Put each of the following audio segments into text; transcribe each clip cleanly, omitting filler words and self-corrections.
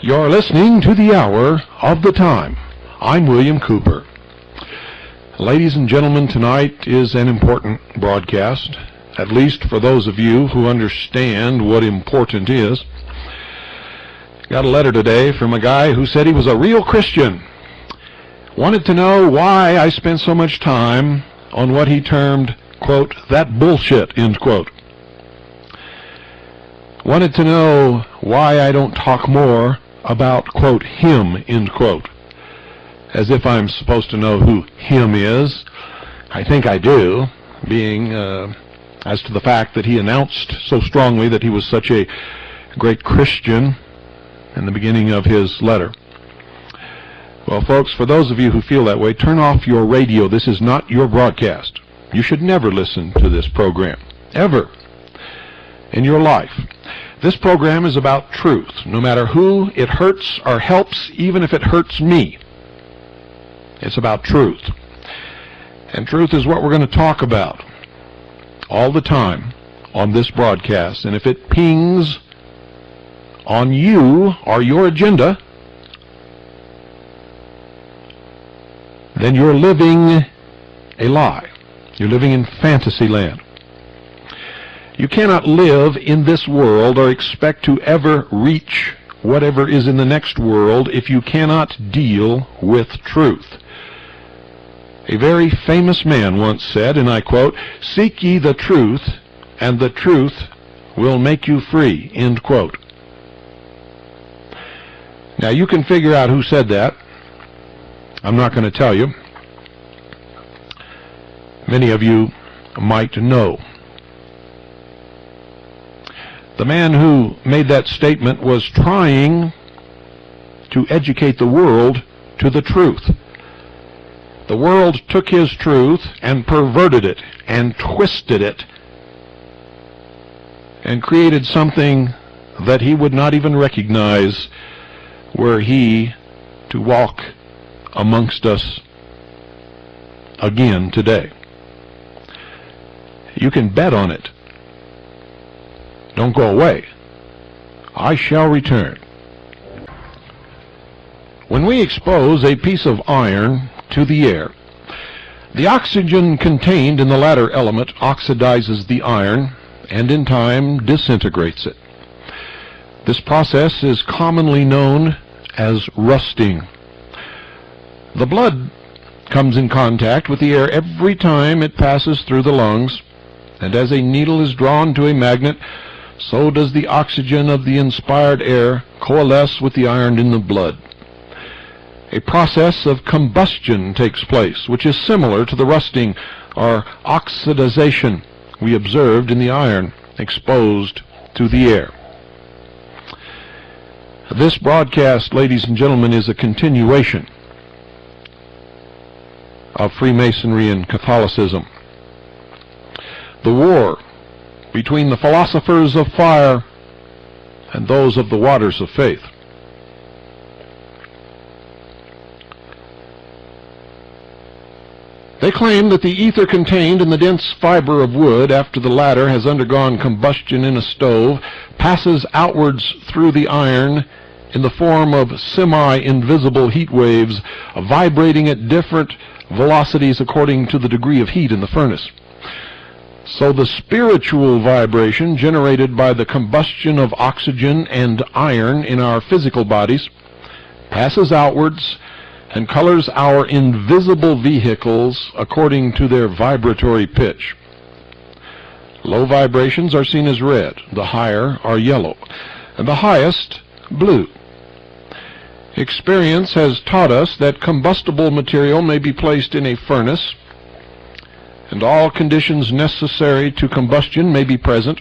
You're listening to the Hour of the Time. I'm William Cooper. Ladies and gentlemen, tonight is an important broadcast, at least for those of you who understand what important is. Got a letter today from a guy who said he was a real Christian. Wanted to know why I spent so much time on what he termed, quote, that bullshit, end quote. Wanted to know why I don't talk more about, quote, him, end quote. As if I'm supposed to know who him is. I think I do, being as to the fact that he announced so strongly that he was such a great Christian in the beginning of his letter. Well, folks, for those of you who feel that way, turn off your radio. This is not your broadcast. You should never listen to this program, ever, in your life. This program is about truth, no matter who it hurts or helps, even if it hurts me. It's about truth. And truth is what we're going to talk about all the time on this broadcast. And if it pings on you or your agenda, then you're living a lie. You're living in fantasy land. You cannot live in this world or expect to ever reach whatever is in the next world if you cannot deal with truth. A very famous man once said, and I quote, "Seek ye the truth, and the truth will make you free," end quote. Now you can figure out who said that. I'm not going to tell you. Many of you might know. The man who made that statement was trying to educate the world to the truth. The world took his truth and perverted it and twisted it and created something that he would not even recognize were he to walk amongst us again today. You can bet on it. Don't go away. I shall return. When we expose a piece of iron to the air, the oxygen contained in the latter element oxidizes the iron and in time disintegrates it. This process is commonly known as rusting. The blood comes in contact with the air every time it passes through the lungs, and as a needle is drawn to a magnet, so does the oxygen of the inspired air coalesce with the iron in the blood. A process of combustion takes place, which is similar to the rusting or oxidization we observed in the iron exposed to the air. This broadcast, ladies and gentlemen, is a continuation of Freemasonry and Catholicism. The war between the philosophers of fire and those of the waters of faith. They claim that the ether contained in the dense fiber of wood after the latter has undergone combustion in a stove passes outwards through the iron in the form of semi-invisible heat waves vibrating at different velocities according to the degree of heat in the furnace. So the spiritual vibration generated by the combustion of oxygen and iron in our physical bodies passes outwards and colors our invisible vehicles according to their vibratory pitch. Low vibrations are seen as red, the higher are yellow, and the highest blue. Experience has taught us that combustible material may be placed in a furnace, and all conditions necessary to combustion may be present,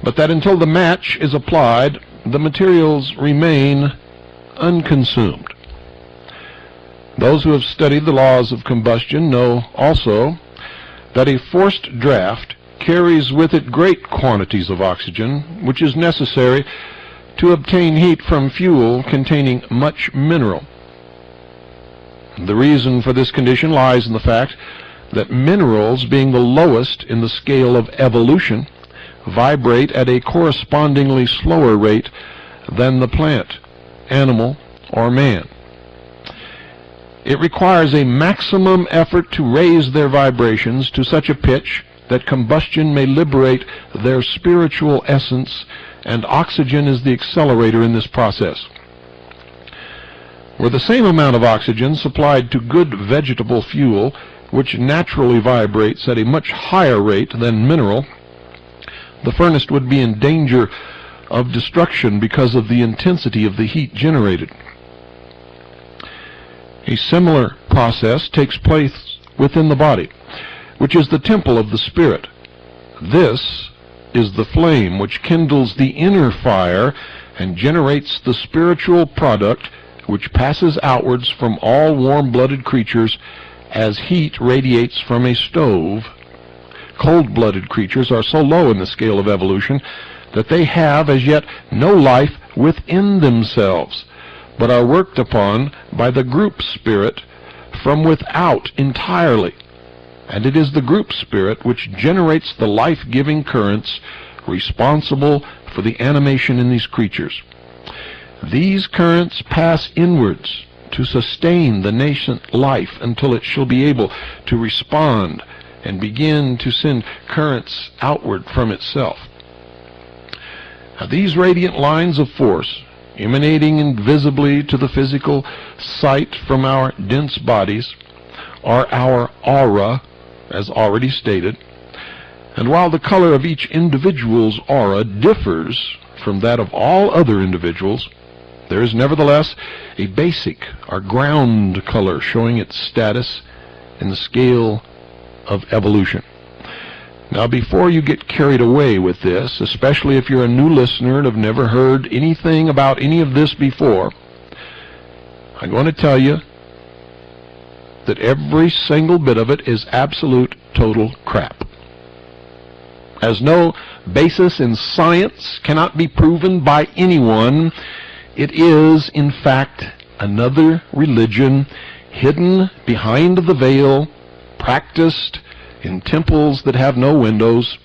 but that until the match is applied, the materials remain unconsumed. Those who have studied the laws of combustion know also that a forced draft carries with it great quantities of oxygen, which is necessary to obtain heat from fuel containing much mineral. The reason for this condition lies in the fact that minerals, being the lowest in the scale of evolution, vibrate at a correspondingly slower rate than the plant, animal, or man. It requires a maximum effort to raise their vibrations to such a pitch that combustion may liberate their spiritual essence, and oxygen is the accelerator in this process. Were the same amount of oxygen supplied to good vegetable fuel, which naturally vibrates at a much higher rate than mineral, the furnace would be in danger of destruction because of the intensity of the heat generated. A similar process takes place within the body, which is the temple of the Spirit. This is the flame which kindles the inner fire and generates the spiritual product which passes outwards from all warm-blooded creatures as heat radiates from a stove. Cold-blooded creatures are so low in the scale of evolution that they have as yet no life within themselves, but are worked upon by the group spirit from without entirely. And it is the group spirit which generates the life-giving currents responsible for the animation in these creatures. These currents pass inwards to sustain the nascent life until it shall be able to respond and begin to send currents outward from itself. Now, these radiant lines of force, emanating invisibly to the physical sight from our dense bodies, are our aura, as already stated, and while the color of each individual's aura differs from that of all other individuals, there is nevertheless a basic or ground color showing its status in the scale of evolution. Now, before you get carried away with this, especially if you're a new listener and have never heard anything about any of this before, I'm going to tell you that every single bit of it is absolute total crap. Has no basis in science, cannot be proven by anyone. It is, in fact, another religion hidden behind the veil, practiced in temples that have no windows,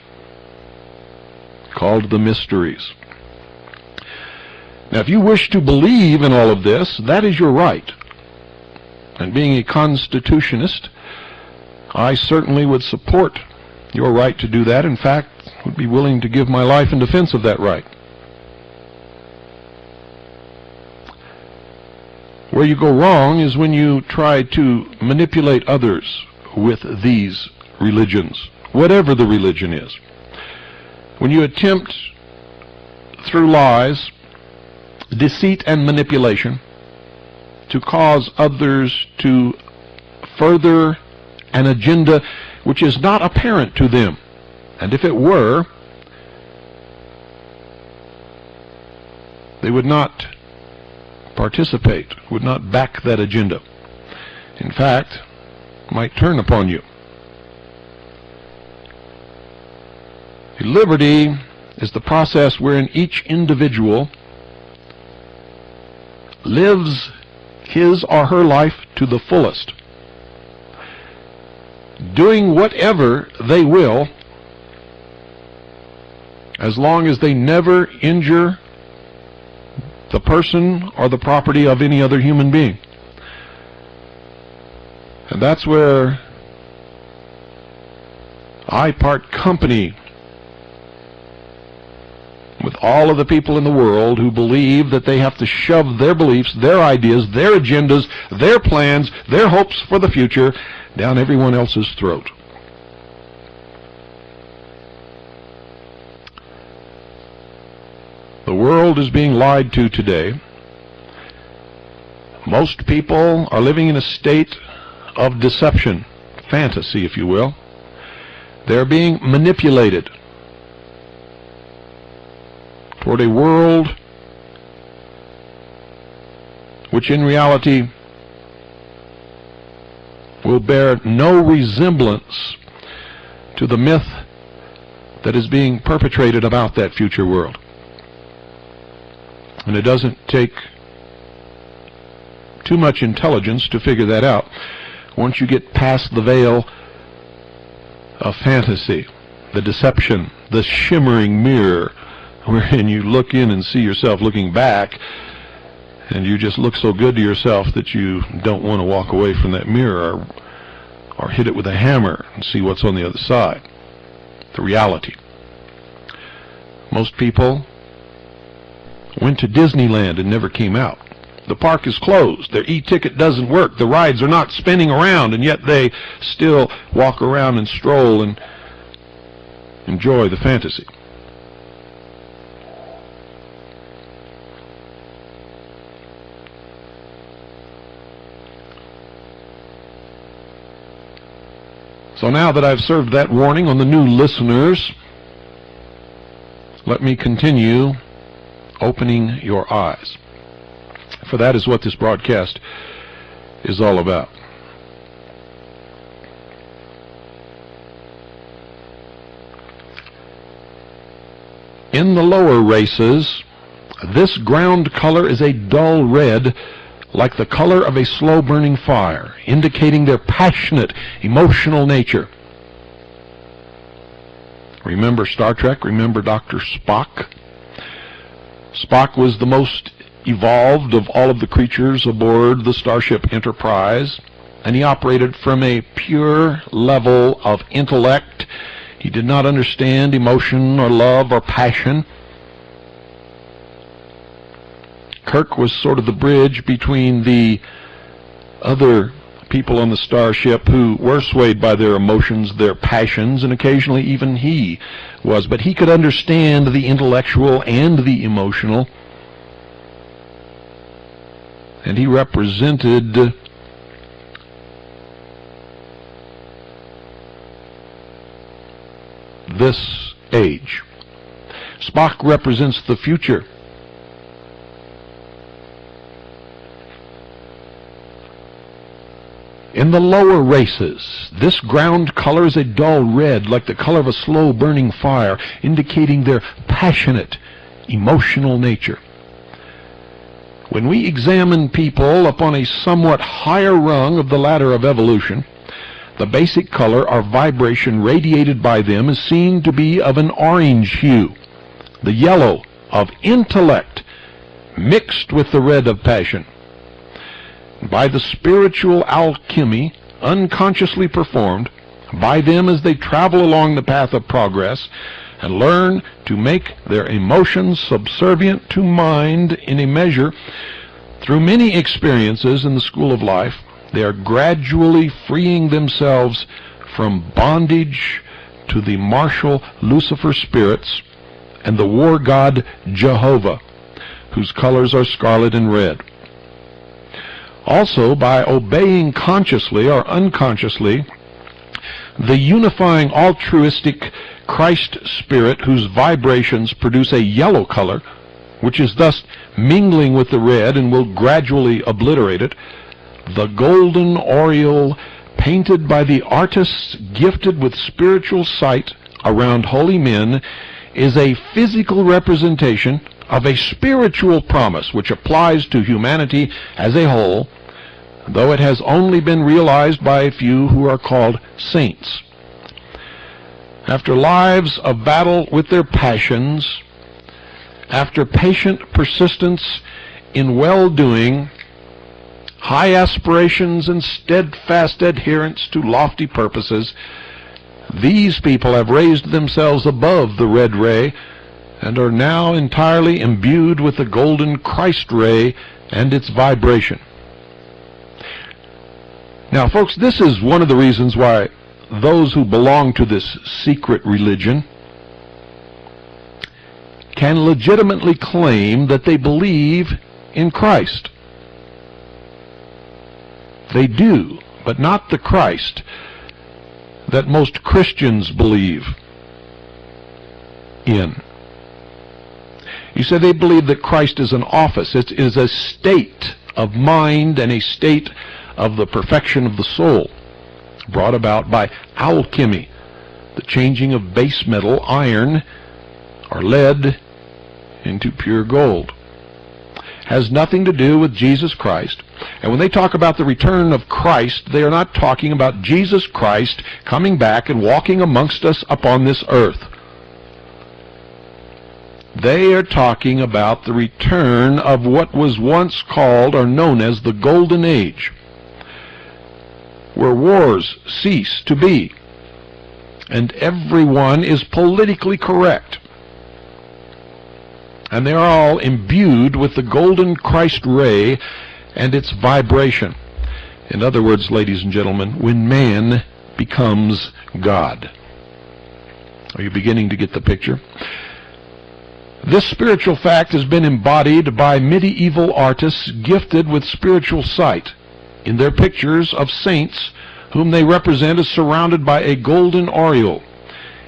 called the mysteries. Now, if you wish to believe in all of this, that is your right. And being a constitutionist, I certainly would support your right to do that. In fact, would be willing to give my life in defense of that right. Where you go wrong is when you try to manipulate others with these religions, whatever the religion is. When you attempt, through lies, deceit, and manipulation, to cause others to further an agenda which is not apparent to them. And if it were, they would not participate, would not back that agenda. In fact, might turn upon you. Liberty is the process wherein each individual lives his or her life to the fullest, doing whatever they will, as long as they never injure the person or the property of any other human being. And that's where I part company with all of the people in the world who believe that they have to shove their beliefs, their ideas, their agendas, their plans, their hopes for the future down everyone else's throat. The world is being lied to today, Most people are living in a state of deception, fantasy, if you will. They're being manipulated toward a world which in reality will bear no resemblance to the myth that is being perpetrated about that future world. And it doesn't take too much intelligence to figure that out once you get past the veil of fantasy, the deception, the shimmering mirror, wherein you look in and see yourself looking back, and you just look so good to yourself that you don't want to walk away from that mirror or hit it with a hammer and see what's on the other side. The reality. Most people went to Disneyland and never came out. The park is closed. Their e-ticket doesn't work. The rides are not spinning around, and yet they still walk around and stroll and enjoy the fantasy. So now that I've served that warning on the new listeners, let me continue opening your eyes. For that is what this broadcast is all about. In the lower races, this ground color is a dull red, like the color of a slow-burning fire, indicating their passionate, emotional nature. Remember Star Trek? Remember Dr. Spock? Spock was the most evolved of all of the creatures aboard the Starship Enterprise, and he operated from a pure level of intellect. He did not understand emotion or love or passion. Kirk was sort of the bridge between the other people on the starship who were swayed by their emotions, their passions, and occasionally even he was. But he could understand the intellectual and the emotional, and he represented this age. Spock represents the future. In the lower races, this ground color is a dull red, like the color of a slow-burning fire, indicating their passionate, emotional nature. When we examine people upon a somewhat higher rung of the ladder of evolution, the basic color or vibration radiated by them is seen to be of an orange hue, the yellow of intellect mixed with the red of passion. By the spiritual alchemy unconsciously performed by them as they travel along the path of progress and learn to make their emotions subservient to mind in a measure, through many experiences in the school of life, they are gradually freeing themselves from bondage to the martial Lucifer spirits and the war god Jehovah, whose colors are scarlet and red. Also, by obeying consciously or unconsciously the unifying altruistic Christ spirit, whose vibrations produce a yellow color, which is thus mingling with the red and will gradually obliterate it, the golden aureole painted by the artists gifted with spiritual sight around holy men is a physical representation of a spiritual promise which applies to humanity as a whole, though it has only been realized by a few who are called saints. After lives of battle with their passions, after patient persistence in well-doing, high aspirations and steadfast adherence to lofty purposes, these people have raised themselves above the red ray and are now entirely imbued with the golden Christ ray and its vibration. Now, folks, this is one of the reasons why those who belong to this secret religion can legitimately claim that they believe in Christ. They do, but not the Christ that most Christians believe in. You say they believe that Christ is an office. It is a state of mind and a state of the perfection of the soul, brought about by alchemy, the changing of base metal, iron or lead, into pure gold. Has nothing to do with Jesus Christ. And when they talk about the return of Christ, they are not talking about Jesus Christ coming back and walking amongst us upon this earth. They are talking about the return of what was once called or known as the Golden Age, where wars cease to be, and everyone is politically correct. And they are all imbued with the golden Christ ray and its vibration. In other words, ladies and gentlemen, when man becomes God. Are you beginning to get the picture? This spiritual fact has been embodied by medieval artists gifted with spiritual sight in their pictures of saints whom they represent as surrounded by a golden aureole,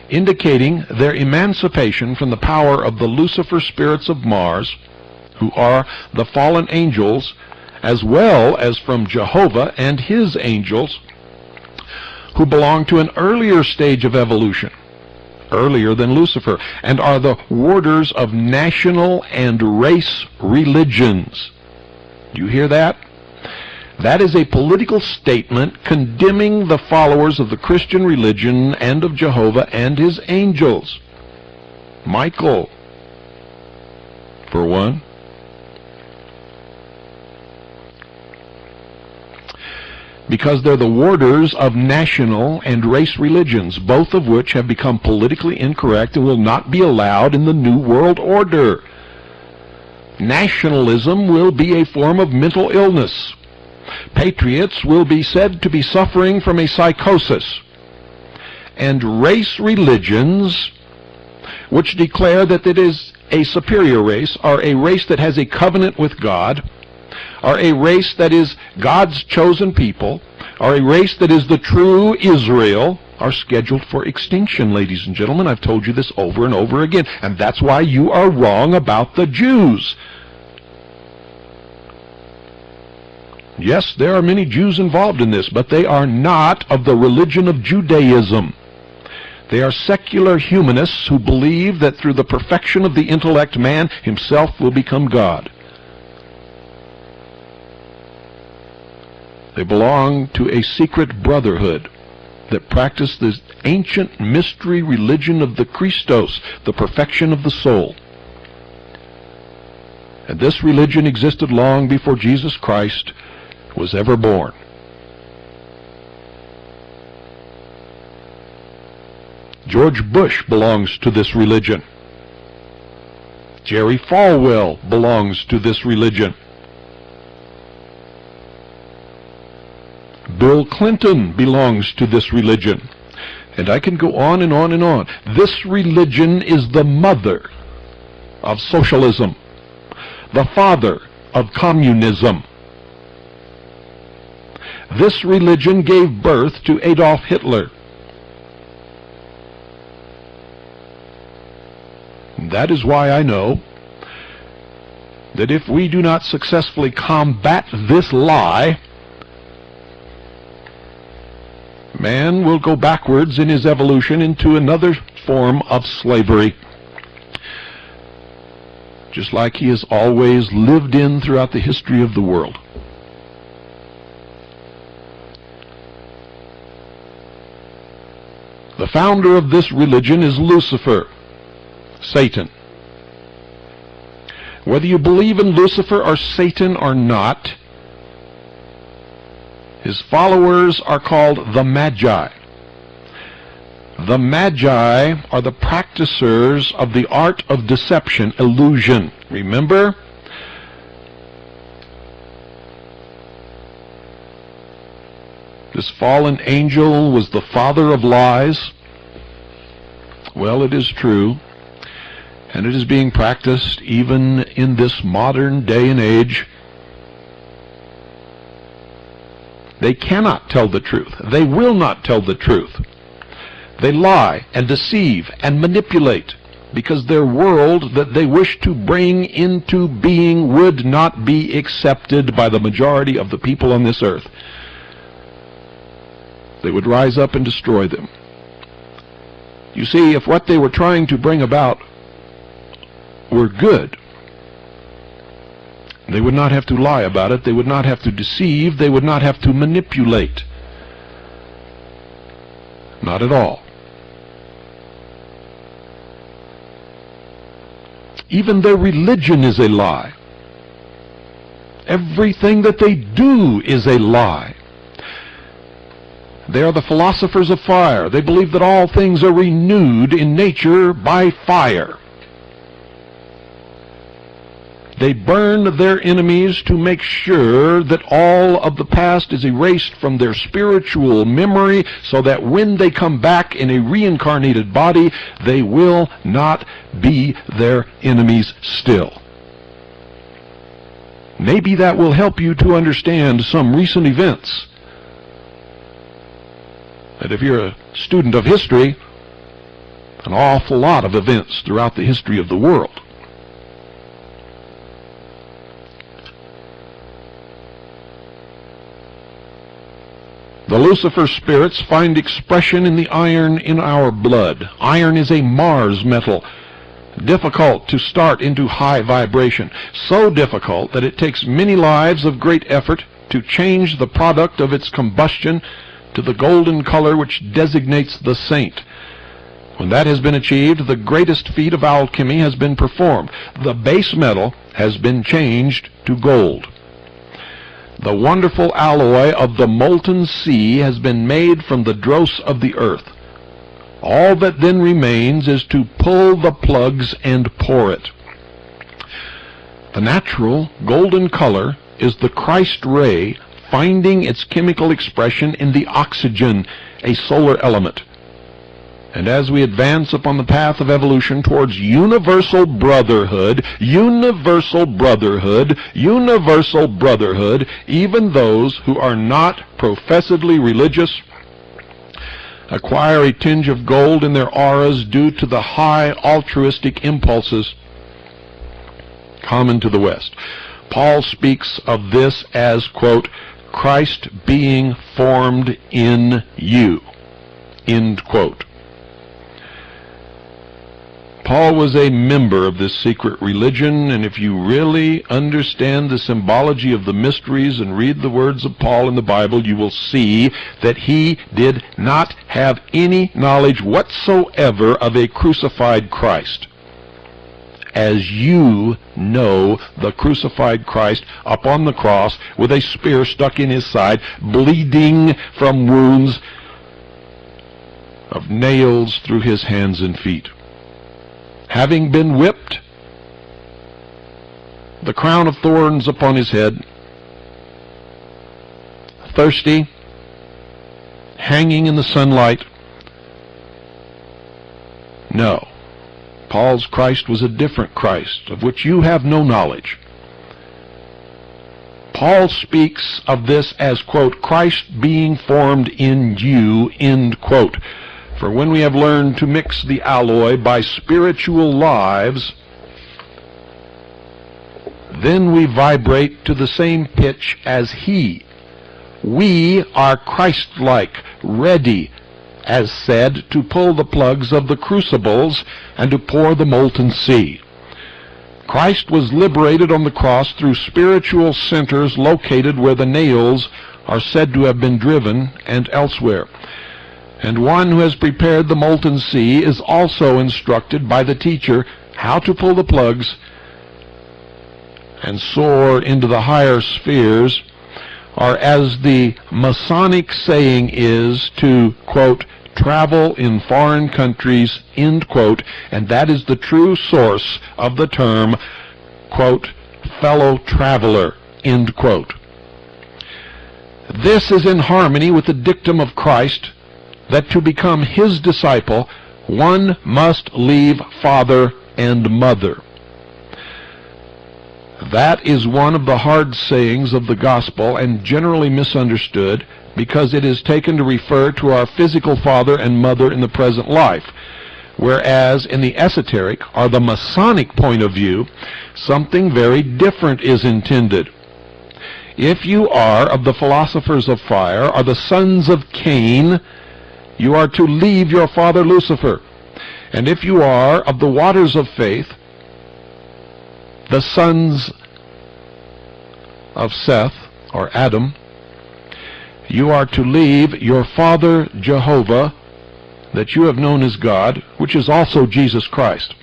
indicating their emancipation from the power of the Lucifer spirits of Mars, who are the fallen angels, as well as from Jehovah and his angels, who belong to an earlier stage of evolution, earlier than Lucifer, and are the warders of national and race religions. Do you hear that? That is a political statement condemning the followers of the Christian religion and of Jehovah and his angels. Michael, for one. Because they're the warders of national and race religions, both of which have become politically incorrect and will not be allowed in the New World Order. Nationalism will be a form of mental illness. Patriots will be said to be suffering from a psychosis. And race religions, which declare that it is a superior race, are a race that has a covenant with God, are a race that is God's chosen people, are a race that is the true Israel, are scheduled for extinction, ladies and gentlemen. I've told you this over and over again, and that's why you are wrong about the Jews. Yes, there are many Jews involved in this, but they are not of the religion of Judaism. They are secular humanists who believe that through the perfection of the intellect, man himself will become God. They belong to a secret brotherhood that practice this ancient mystery religion of the Christos, the perfection of the soul. And this religion existed long before Jesus Christ was ever born. George Bush belongs to this religion. Jerry Falwell belongs to this religion. Bill Clinton belongs to this religion. And I can go on and on and on. This religion is the mother of socialism, the father of communism. This religion gave birth to Adolf Hitler. That is why I know that if we do not successfully combat this lie, man will go backwards in his evolution into another form of slavery, just like he has always lived in throughout the history of the world. The founder of this religion is Lucifer, Satan. Whether you believe in Lucifer or Satan or not, his followers are called the Magi. The Magi are the practicers of the art of deception, illusion. Remember? This fallen angel was the father of lies. Well, it is true. And it is being practiced even in this modern day and age. They cannot tell the truth. They will not tell the truth. They lie and deceive and manipulate, because their world that they wish to bring into being would not be accepted by the majority of the people on this earth. They would rise up and destroy them. You see, if what they were trying to bring about were good, they would not have to lie about it. They would not have to deceive. They would not have to manipulate. Not at all. Even their religion is a lie. Everything that they do is a lie. They are the philosophers of fire. They believe that all things are renewed in nature by fire. They burn their enemies to make sure that all of the past is erased from their spiritual memory, so that when they come back in a reincarnated body, they will not be their enemies still. Maybe that will help you to understand some recent events. And if you're a student of history, an awful lot of events throughout the history of the world. The Lucifer spirits find expression in the iron in our blood. Iron is a Mars metal, difficult to start into high vibration. So difficult that it takes many lives of great effort to change the product of its combustion to the golden color which designates the saint. When that has been achieved, the greatest feat of alchemy has been performed. The base metal has been changed to gold. The wonderful alloy of the molten sea has been made from the dross of the earth. All that then remains is to pull the plugs and pour it. The natural golden color is the Christ ray finding its chemical expression in the oxygen, a solar element. And as we advance upon the path of evolution towards universal brotherhood, even those who are not professedly religious acquire a tinge of gold in their auras due to the high altruistic impulses common to the West. Paul speaks of this as, quote, Christ being formed in you, end quote. Paul was a member of this secret religion, and if you really understand the symbology of the mysteries and read the words of Paul in the Bible, you will see that he did not have any knowledge whatsoever of a crucified Christ. As you know the crucified Christ up on the cross with a spear stuck in his side, bleeding from wounds of nails through his hands and feet. Having been whipped, the crown of thorns upon his head, thirsty, hanging in the sunlight. No, Paul's Christ was a different Christ, of which you have no knowledge. Paul speaks of this as, quote, Christ being formed in you, end quote. For when we have learned to mix the alloy by spiritual lives, then we vibrate to the same pitch as he. We are Christ-like, ready, as said, to pull the plugs of the crucibles and to pour the molten sea. Christ was liberated on the cross through spiritual centers located where the nails are said to have been driven and elsewhere. And one who has prepared the molten sea is also instructed by the teacher how to pull the plugs and soar into the higher spheres, or as the Masonic saying is, to, quote, travel in foreign countries, end quote, and that is the true source of the term, quote, fellow traveler, end quote. This is in harmony with the dictum of Christ, that to become his disciple, one must leave father and mother. That is one of the hard sayings of the gospel and generally misunderstood because it is taken to refer to our physical father and mother in the present life, whereas in the esoteric or the Masonic point of view, something very different is intended. If you are of the philosophers of fire or the sons of Cain, you are to leave your father Lucifer. And if you are of the waters of faith, the sons of Seth or Adam, you are to leave your father Jehovah, that you have known as God, which is also Jesus Christ.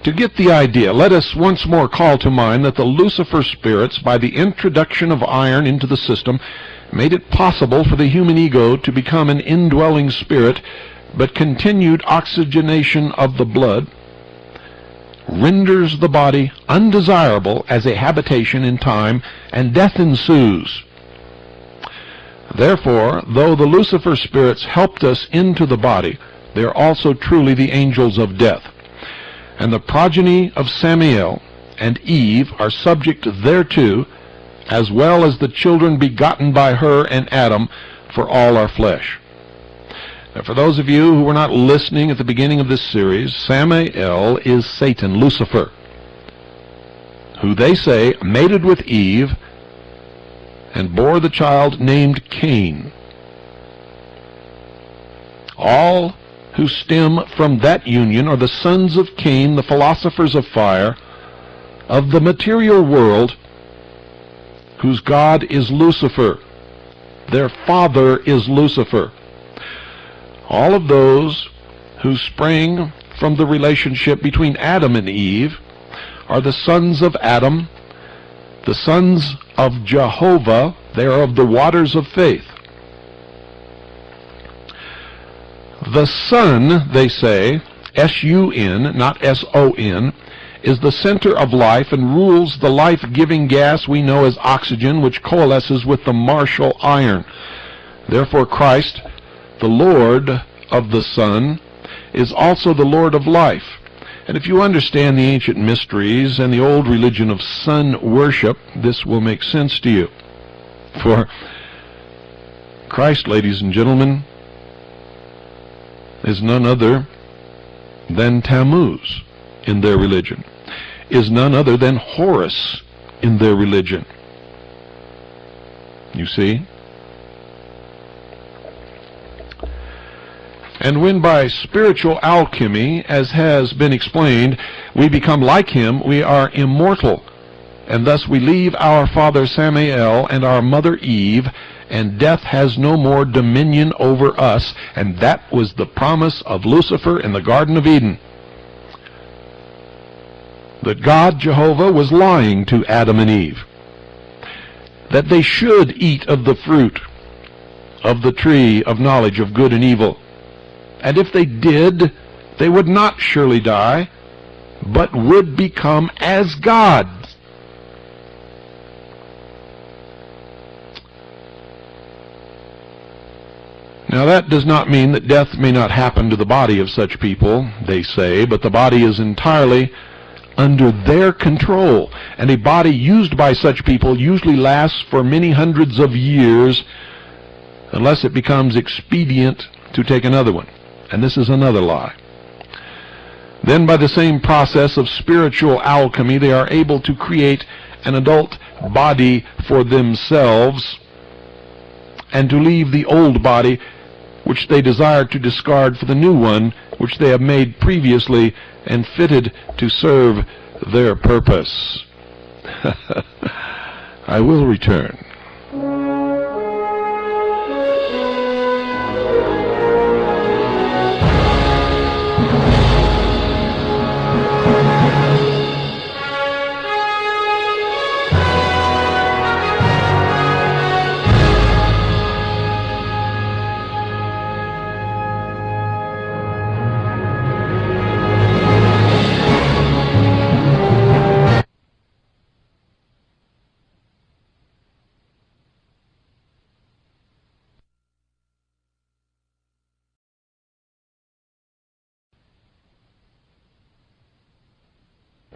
To get the idea, let us once more call to mind that the Lucifer spirits, by the introduction of iron into the system, made it possible for the human ego to become an indwelling spirit, but continued oxygenation of the blood renders the body undesirable as a habitation in time, and death ensues. Therefore, though the Lucifer spirits helped us into the body, they are also truly the angels of death. And the progeny of Samael and Eve are subject thereto, as well as the children begotten by her and Adam, for all our flesh. Now, for those of you who were not listening at the beginning of this series, Samael is Satan, Lucifer, who they say mated with Eve and bore the child named Cain. All who stem from that union are the sons of Cain, the philosophers of fire, of the material world, whose God is Lucifer. Their father is Lucifer. All of those who sprang from the relationship between Adam and Eve are the sons of Adam, the sons of Jehovah. They are of the waters of faith. The sun, they say, S-U-N, not S-O-N, is the center of life and rules the life-giving gas we know as oxygen, which coalesces with the martial iron. Therefore Christ, the Lord of the sun, is also the Lord of life. And if you understand the ancient mysteries and the old religion of sun worship, this will make sense to you. For Christ, ladies and gentlemen, is none other than Tammuz in their religion, is none other than Horus in their religion. You see? And when by spiritual alchemy, as has been explained, we become like him, we are immortal, and thus we leave our father Samael and our mother Eve, and death has no more dominion over us. And that was the promise of Lucifer in the Garden of Eden, that God, Jehovah, was lying to Adam and Eve, that they should eat of the fruit of the tree of knowledge of good and evil. And if they did, they would not surely die, but would become as gods. Now that does not mean that death may not happen to the body of such people, they say, but the body is entirely under their control, and a body used by such people usually lasts for many hundreds of years unless it becomes expedient to take another one. And this is another lie. Then by the same process of spiritual alchemy, they are able to create an adult body for themselves and to leave the old body which they desire to discard for the new one which they have made previously and fitted to serve their purpose. I will return.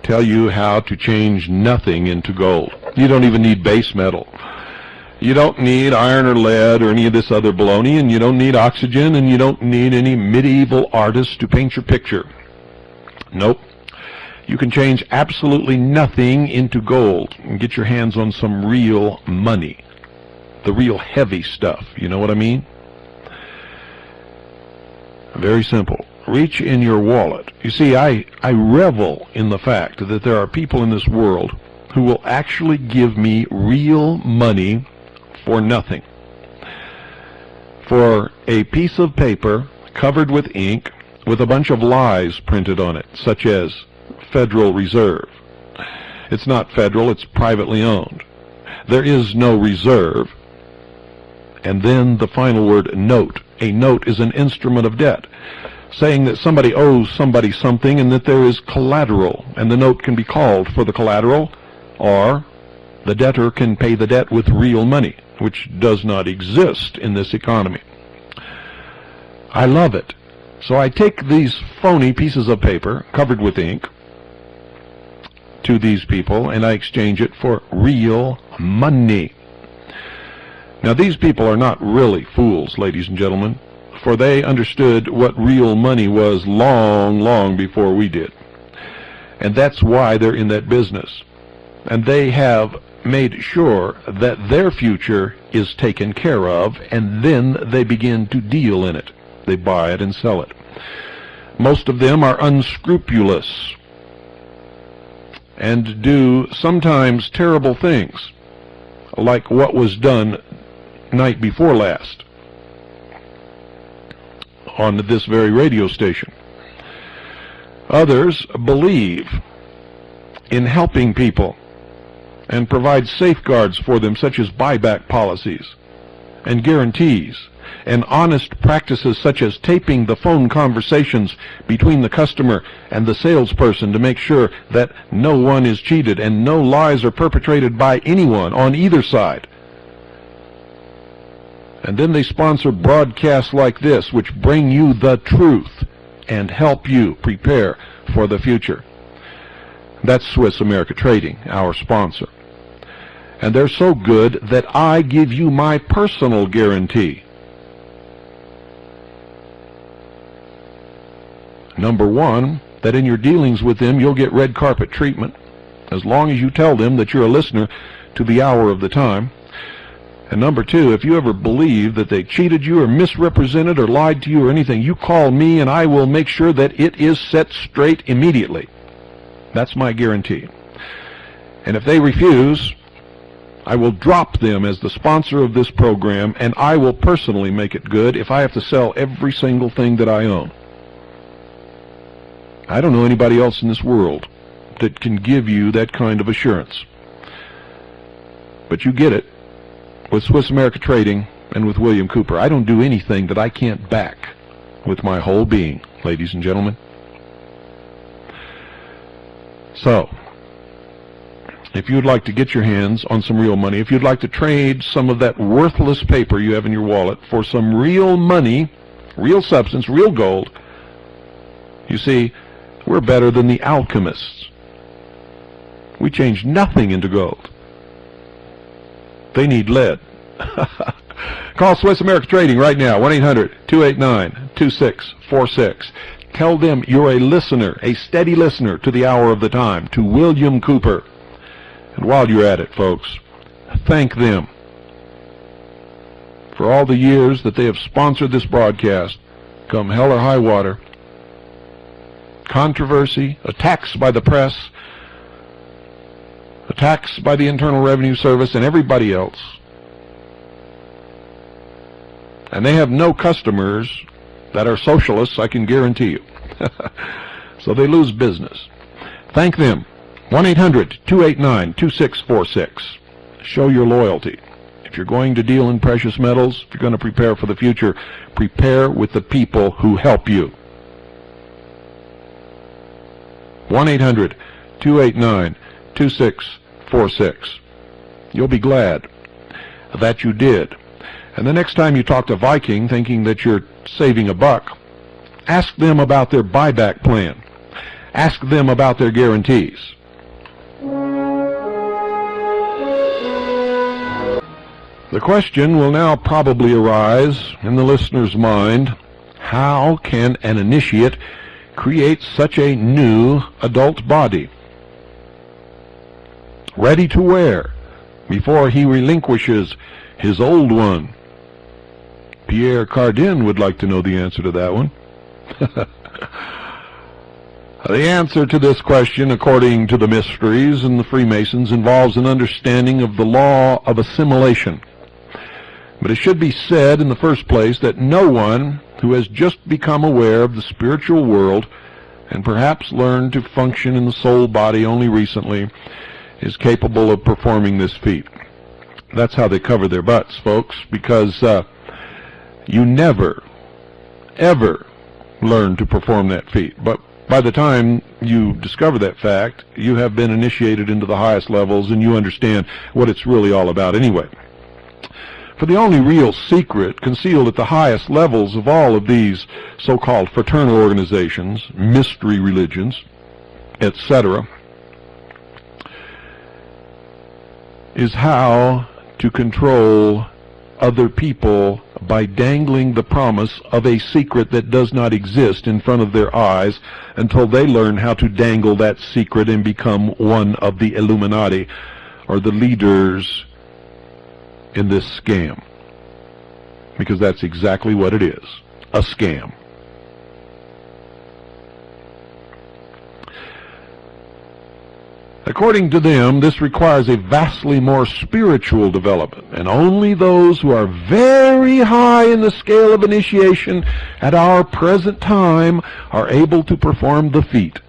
tell you how to change nothing into gold. You don't even need base metal. You don't need iron or lead or any of this other baloney, and you don't need oxygen, and you don't need any medieval artist to paint your picture. Nope. You can change absolutely nothing into gold and get your hands on some real money. The real heavy stuff. You know what I mean? Very simple. Reach in your wallet. You see, I revel in the fact that there are people in this world who will actually give me real money for nothing. For a piece of paper covered with ink with a bunch of lies printed on it, such as Federal Reserve. It's not federal, it's privately owned. There is no reserve. And then the final word, note. A note is an instrument of debt, saying that somebody owes somebody something and that there is collateral, and the note can be called for the collateral, or the debtor can pay the debt with real money, which does not exist in this economy. I love it. So I take these phony pieces of paper covered with ink to these people, and I exchange it for real money. Now, these people are not really fools, ladies and gentlemen, for they understood what real money was long, long before we did. And that's why they're in that business. And they have made sure that their future is taken care of, and then they begin to deal in it. They buy it and sell it. Most of them are unscrupulous and do sometimes terrible things, like what was done night before last on this very radio station. Others believe in helping people and provide safeguards for them, such as buyback policies and guarantees, and honest practices such as taping the phone conversations between the customer and the salesperson to make sure that no one is cheated and no lies are perpetrated by anyone on either side. And then they sponsor broadcasts like this, which bring you the truth and help you prepare for the future. That's Swiss America Trading, our sponsor. And they're so good that I give you my personal guarantee. Number one, that in your dealings with them, you'll get red carpet treatment, as long as you tell them that you're a listener to the hour of the time. And number two, if you ever believe that they cheated you or misrepresented or lied to you or anything, you call me and I will make sure that it is set straight immediately. That's my guarantee. And if they refuse, I will drop them as the sponsor of this program, and I will personally make it good if I have to sell every single thing that I own. I don't know anybody else in this world that can give you that kind of assurance. But you get it with Swiss America Trading and with William Cooper. I don't do anything that I can't back with my whole being, ladies and gentlemen. So, if you'd like to get your hands on some real money, if you'd like to trade some of that worthless paper you have in your wallet for some real money, real substance, real gold, you see, we're better than the alchemists. We change nothing into gold. They need lead. Call Swiss America Trading right now, 1-800-289-2646. Tell them you're a listener, a steady listener to the hour of the time, to William Cooper. And while you're at it, folks, thank them for all the years that they have sponsored this broadcast, come hell or high water. Controversy, attacks by the press, attacks by the Internal Revenue Service and everybody else. And they have no customers that are socialists, I can guarantee you. So they lose business. Thank them. 1-800-289-2646. Show your loyalty. If you're going to deal in precious metals, if you're going to prepare for the future, prepare with the people who help you. 1-800-289-2646. You'll be glad that you did. And the next time you talk to Viking thinking that you're saving a buck, ask them about their buyback plan. Ask them about their guarantees. The question will now probably arise in the listener's mind, how can an initiate create such a new adult body, ready to wear, before he relinquishes his old one? Pierre Cardin would like to know the answer to that one. The answer to this question, according to the mysteries and the Freemasons, involves an understanding of the law of assimilation. But it should be said in the first place that no one who has just become aware of the spiritual world and perhaps learned to function in the soul body only recently is capable of performing this feat. That's how they cover their butts, folks, because you never, ever learn to perform that feat. But by the time you discover that fact, you have been initiated into the highest levels and you understand what it's really all about anyway. For the only real secret concealed at the highest levels of all of these so-called fraternal organizations, mystery religions, etc., is how to control other people by dangling the promise of a secret that does not exist in front of their eyes until they learn how to dangle that secret and become one of the Illuminati, or the leaders in this scam. Because that's exactly what it is, a scam. According to them, this requires a vastly more spiritual development, and only those who are very high in the scale of initiation at our present time are able to perform the feat.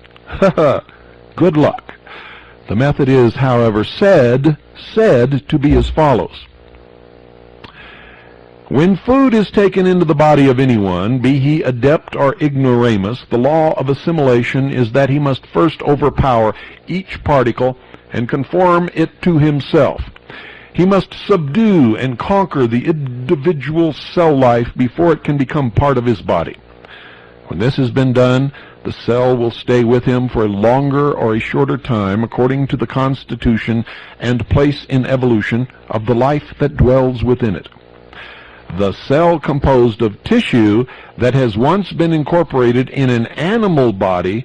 Good luck. The method is, however, said to be as follows. When food is taken into the body of anyone, be he adept or ignoramus, the law of assimilation is that he must first overpower each particle and conform it to himself. He must subdue and conquer the individual cell life before it can become part of his body. When this has been done, the cell will stay with him for a longer or a shorter time according to the constitution and place in evolution of the life that dwells within it. The cell composed of tissue that has once been incorporated in an animal body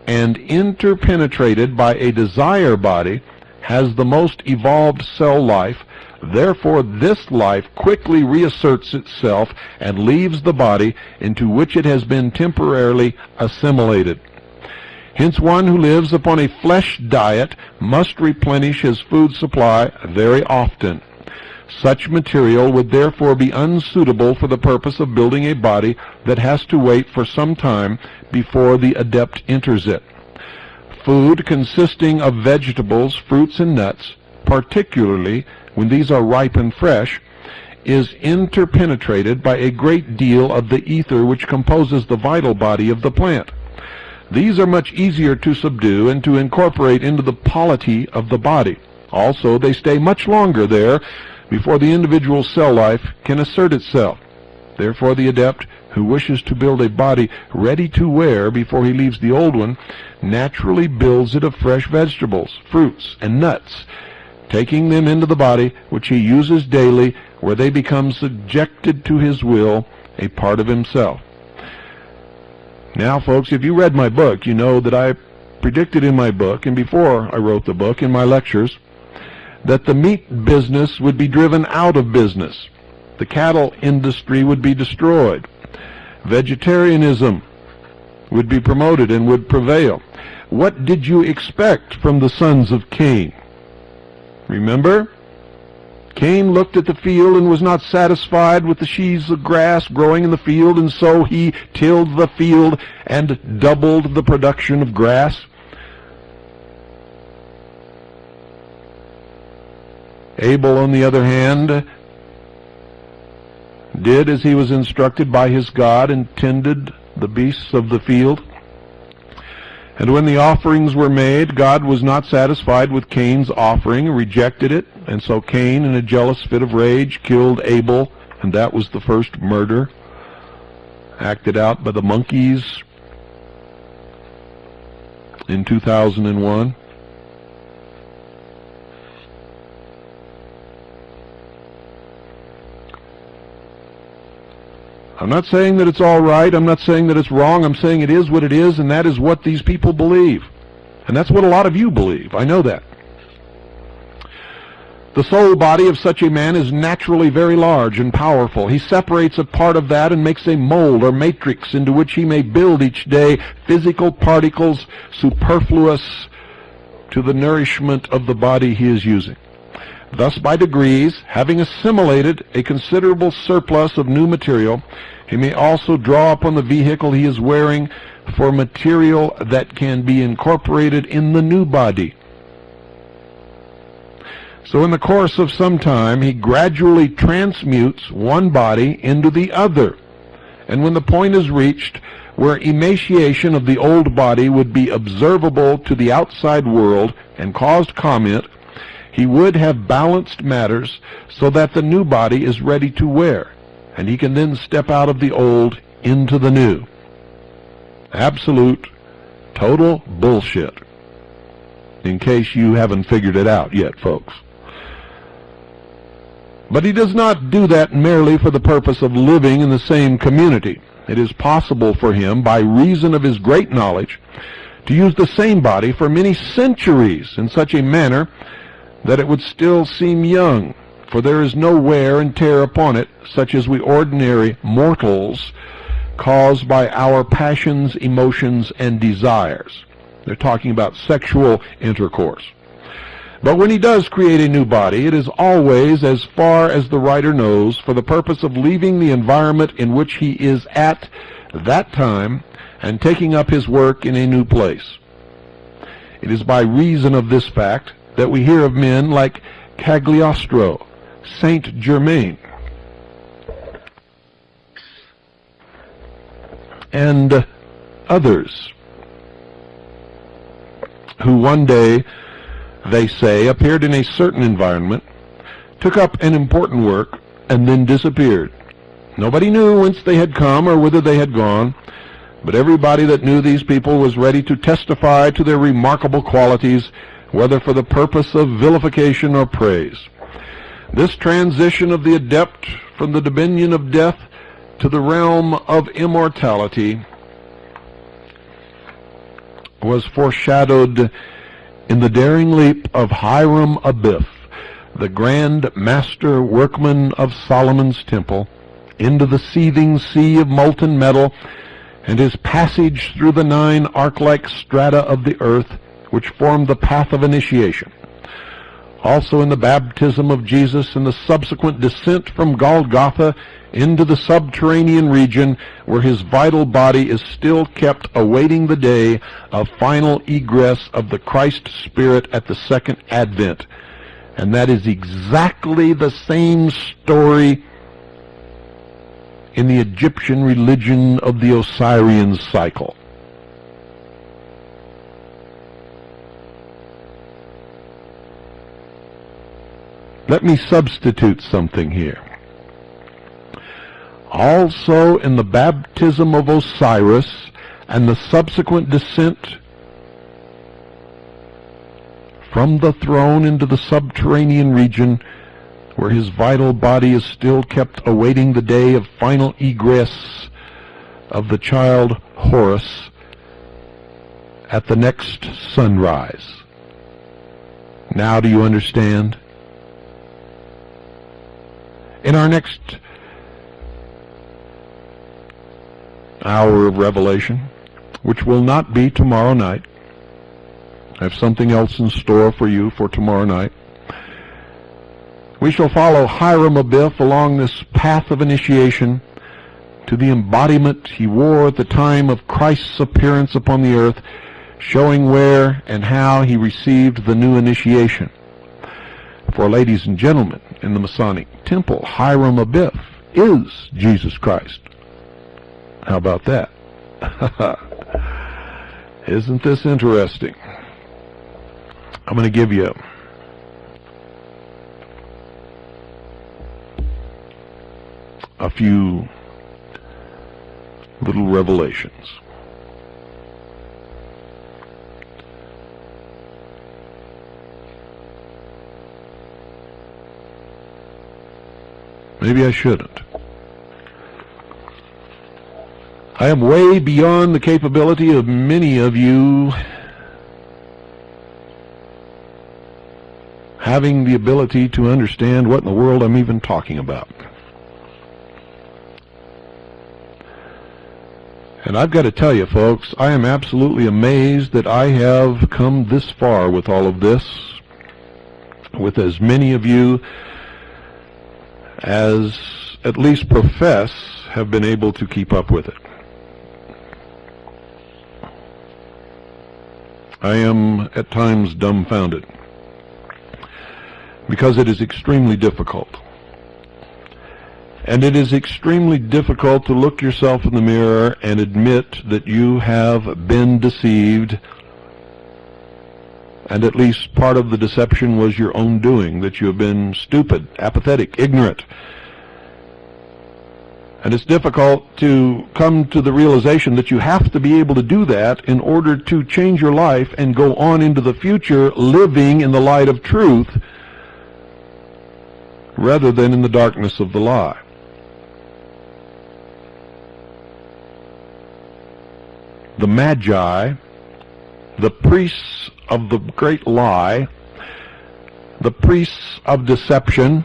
and interpenetrated by a desire body has the most evolved cell life. Therefore, this life quickly reasserts itself and leaves the body into which it has been temporarily assimilated. Hence, one who lives upon a flesh diet must replenish his food supply very often. Such material would therefore be unsuitable for the purpose of building a body that has to wait for some time before the adept enters it. Food consisting of vegetables, fruits, and nuts, particularly when these are ripe and fresh, is interpenetrated by a great deal of the ether which composes the vital body of the plant. These are much easier to subdue and to incorporate into the polity of the body. Also, they stay much longer there before the individual cell life can assert itself. Therefore, the adept who wishes to build a body ready to wear before he leaves the old one naturally builds it of fresh vegetables, fruits, and nuts, taking them into the body which he uses daily, where they become subjected to his will, a part of himself. Now, folks, if you read my book, you know that I predicted in my book, and before I wrote the book, in my lectures, that the meat business would be driven out of business. The cattle industry would be destroyed. Vegetarianism would be promoted and would prevail. What did you expect from the sons of Cain? Remember? Cain looked at the field and was not satisfied with the sheaves of grass growing in the field, and so he tilled the field and doubled the production of grass. Abel, on the other hand, did as he was instructed by his God and tended the beasts of the field. And when the offerings were made, God was not satisfied with Cain's offering, rejected it, and so Cain, in a jealous fit of rage, killed Abel, and that was the first murder acted out by the monkeys in 2001. I'm not saying that it's all right. I'm not saying that it's wrong. I'm saying it is what it is, and that is what these people believe. And that's what a lot of you believe. I know that. The soul body of such a man is naturally very large and powerful. He separates a part of that and makes a mold or matrix into which he may build each day physical particles superfluous to the nourishment of the body he is using. Thus, by degrees, having assimilated a considerable surplus of new material, he may also draw upon the vehicle he is wearing for material that can be incorporated in the new body. So in the course of some time, he gradually transmutes one body into the other. And when the point is reached where emaciation of the old body would be observable to the outside world and caused comment, he would have balanced matters so that the new body is ready to wear, and he can then step out of the old into the new. Absolute, total bullshit, in case you haven't figured it out yet, folks. But he does not do that merely for the purpose of living in the same community. It is possible for him, by reason of his great knowledge, to use the same body for many centuries in such a manner that it would still seem young, for there is no wear and tear upon it, such as we ordinary mortals cause by our passions, emotions, and desires. They're talking about sexual intercourse. But when he does create a new body, it is always, as far as the writer knows, for the purpose of leaving the environment in which he is at that time and taking up his work in a new place. It is by reason of this fact that we hear of men like Cagliostro, Saint Germain, and others who one day, they say, appeared in a certain environment, took up an important work, and then disappeared. Nobody knew whence they had come or whither they had gone, but everybody that knew these people was ready to testify to their remarkable qualities, whether for the purpose of vilification or praise. This transition of the adept from the dominion of death to the realm of immortality was foreshadowed in the daring leap of Hiram Abiff, the grand master workman of Solomon's temple, into the seething sea of molten metal, and his passage through the 9 arc-like strata of the earth, which formed the path of initiation. Also in the baptism of Jesus and the subsequent descent from Golgotha into the subterranean region, where his vital body is still kept awaiting the day of final egress of the Christ Spirit at the second advent. And that is exactly the same story in the Egyptian religion of the Osirian cycle. Let me substitute something here. Also in the baptism of Osiris and the subsequent descent from the throne into the subterranean region, where his vital body is still kept awaiting the day of final egress of the child Horus at the next sunrise. Now do you understand? In our next hour of revelation, which will not be tomorrow night, I have something else in store for you for tomorrow night. We shall follow Hiram Abiff along this path of initiation to the embodiment he wore at the time of Christ's appearance upon the earth, showing where and how he received the new initiation. For, ladies and gentlemen, in the Masonic Temple, Hiram Abiff is Jesus Christ. How about that? Isn't this interesting? I'm going to give you a few little revelations. Maybe I shouldn't. I am way beyond the capability of many of you having the ability to understand what in the world I'm even talking about. And I've got to tell you, folks, I am absolutely amazed that I have come this far with all of this, with as many of you as at least profess have been able to keep up with it. I am at times dumbfounded, because it is extremely difficult. And it is extremely difficult to look yourself in the mirror and admit that you have been deceived, and at least part of the deception was your own doing, that you have been stupid, apathetic, ignorant. And it's difficult to come to the realization that you have to be able to do that in order to change your life and go on into the future living in the light of truth rather than in the darkness of the lie. The Magi, the priests of the great lie, the priests of deception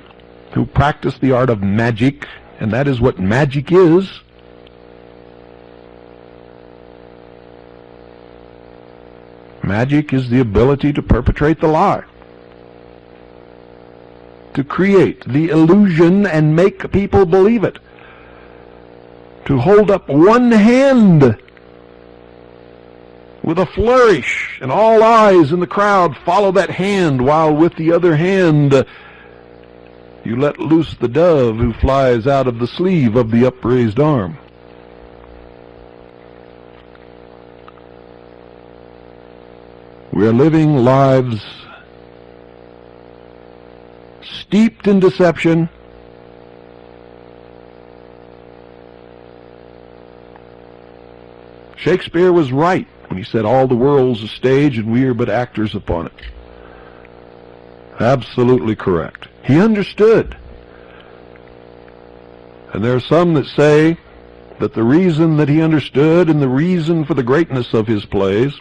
who practice the art of magic, and that is what magic is. Magic is the ability to perpetrate the lie, to create the illusion and make people believe it, to hold up one hand with a flourish, and all eyes in the crowd follow that hand, while with the other hand you let loose the dove who flies out of the sleeve of the upraised arm. We are living lives steeped in deception, Shakespeare was right when he said all the world's a stage and we are but actors upon it. Absolutely correct. He understood. And there are some that say that the reason that he understood and the reason for the greatness of his plays,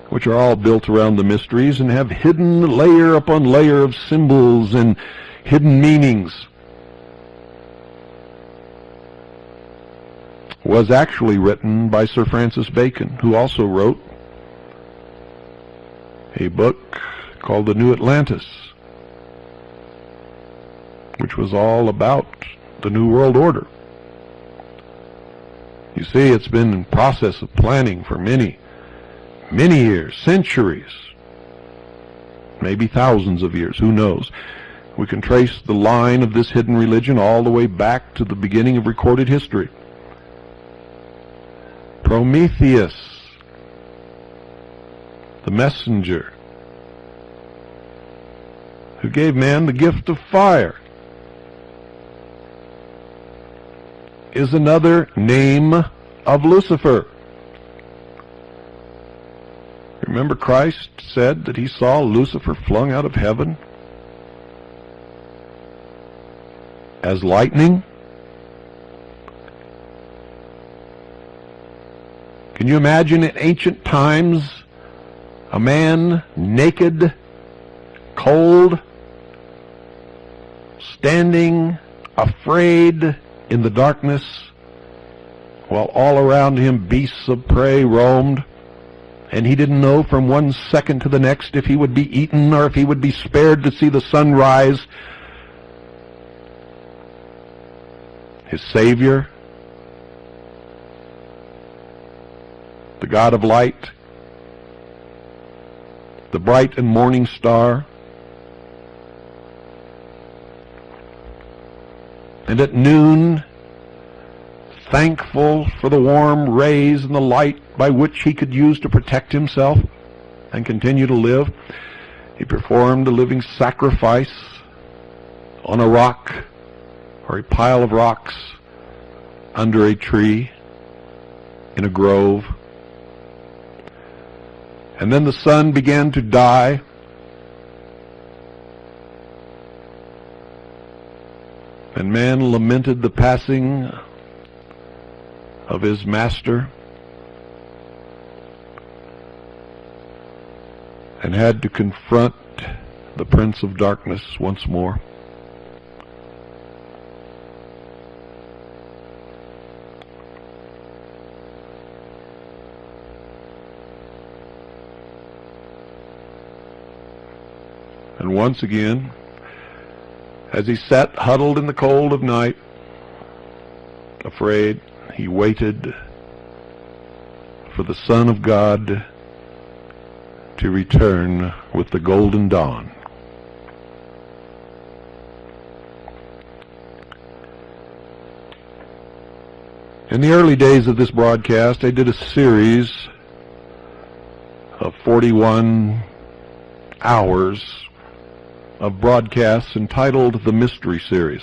which are all built around the mysteries and have hidden layer upon layer of symbols and hidden meanings, was actually written by Sir Francis Bacon, who also wrote a book called The New Atlantis, which was all about the New World Order. You see, it's been in process of planning for many, many years, centuries, maybe thousands of years, who knows. We can trace the line of this hidden religion all the way back to the beginning of recorded history. Prometheus, the messenger, who gave man the gift of fire, is another name of Lucifer. Remember, Christ said that he saw Lucifer flung out of heaven as lightning? Can you imagine in ancient times a man naked, cold, standing afraid in the darkness, while all around him beasts of prey roamed, and he didn't know from one second to the next if he would be eaten or if he would be spared to see the sun rise? His Savior, the God of light, the bright and morning star, and at noon, thankful for the warm rays and the light by which he could use to protect himself and continue to live, he performed a living sacrifice on a rock or a pile of rocks under a tree in a grove. And then the sun began to die, and man lamented the passing of his master and had to confront the Prince of Darkness once more. And once again, as he sat huddled in the cold of night, afraid, he waited for the Son of God to return with the golden dawn. In the early days of this broadcast, I did a series of 41 hours of broadcasts entitled The Mystery Series.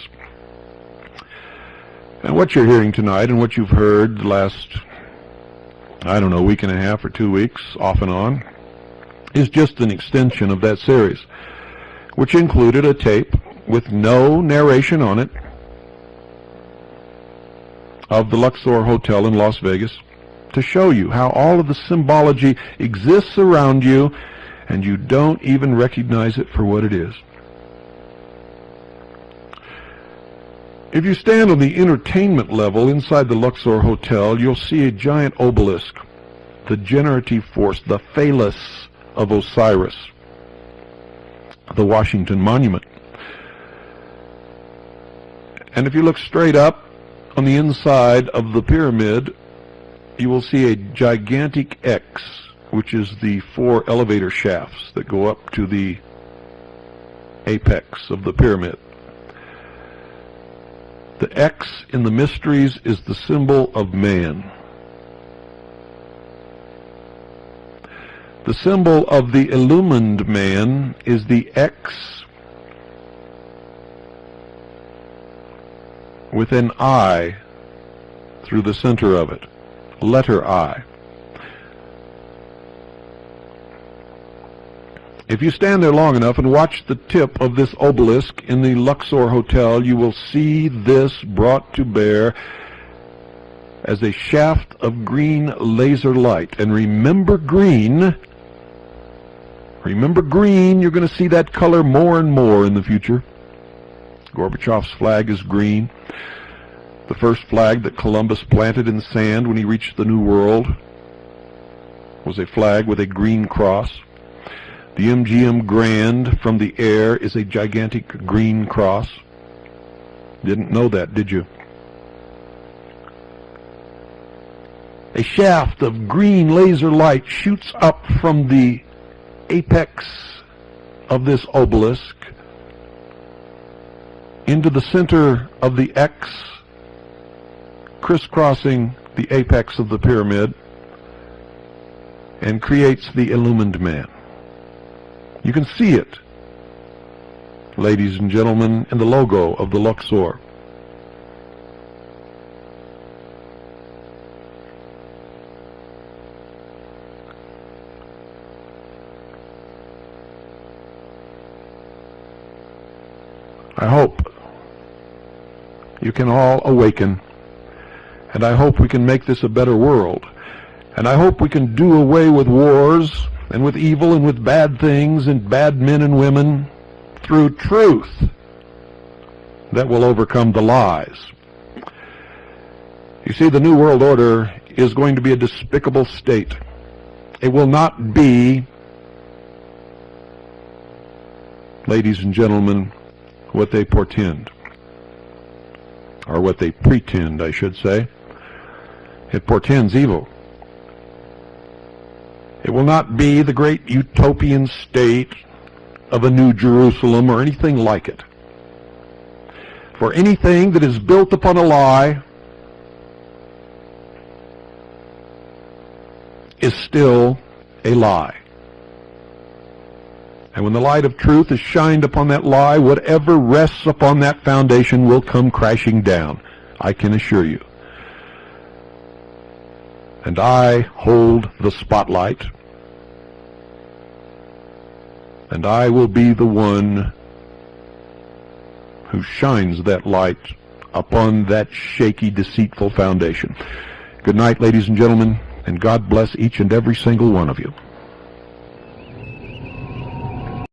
And what you're hearing tonight and what you've heard the last, I don't know, week and a half or 2 weeks, off and on, is just an extension of that series, which included a tape with no narration on it of the Luxor Hotel in Las Vegas to show you how all of the symbology exists around you and you don't even recognize it for what it is. If you stand on the entertainment level inside the Luxor Hotel, you'll see a giant obelisk, the generative force, the phallus of Osiris, the Washington Monument. And if you look straight up on the inside of the pyramid, you will see a gigantic X, which is the 4 elevator shafts that go up to the apex of the pyramid. The X in the mysteries is the symbol of man. The symbol of the illumined man is the X with an I through the center of it, letter I. If you stand there long enough and watch the tip of this obelisk in the Luxor Hotel, you will see this brought to bear as a shaft of green laser light. And remember green, you're going to see that color more and more in the future. Gorbachev's flag is green. The first flag that Columbus planted in the sand when he reached the New World was a flag with a green cross. The MGM Grand from the air is a gigantic green cross. Didn't know that, did you? A shaft of green laser light shoots up from the apex of this obelisk into the center of the X, crisscrossing the apex of the pyramid, and creates the illumined man. You can see it, ladies and gentlemen, in the logo of the Luxor. I hope you can all awaken, and I hope we can make this a better world, and I hope we can do away with wars and with evil and with bad things and bad men and women through truth that will overcome the lies. You see, the New World Order is going to be a despicable state. It will not be, ladies and gentlemen, what they portend, or what they pretend, I should say. It portends evil. It will not be the great utopian state of a New Jerusalem or anything like it. For anything that is built upon a lie is still a lie. And when the light of truth is shined upon that lie, whatever rests upon that foundation will come crashing down, I can assure you. And I hold the spotlight, and I will be the one who shines that light upon that shaky, deceitful foundation. Good night, ladies and gentlemen, and God bless each and every single one of you.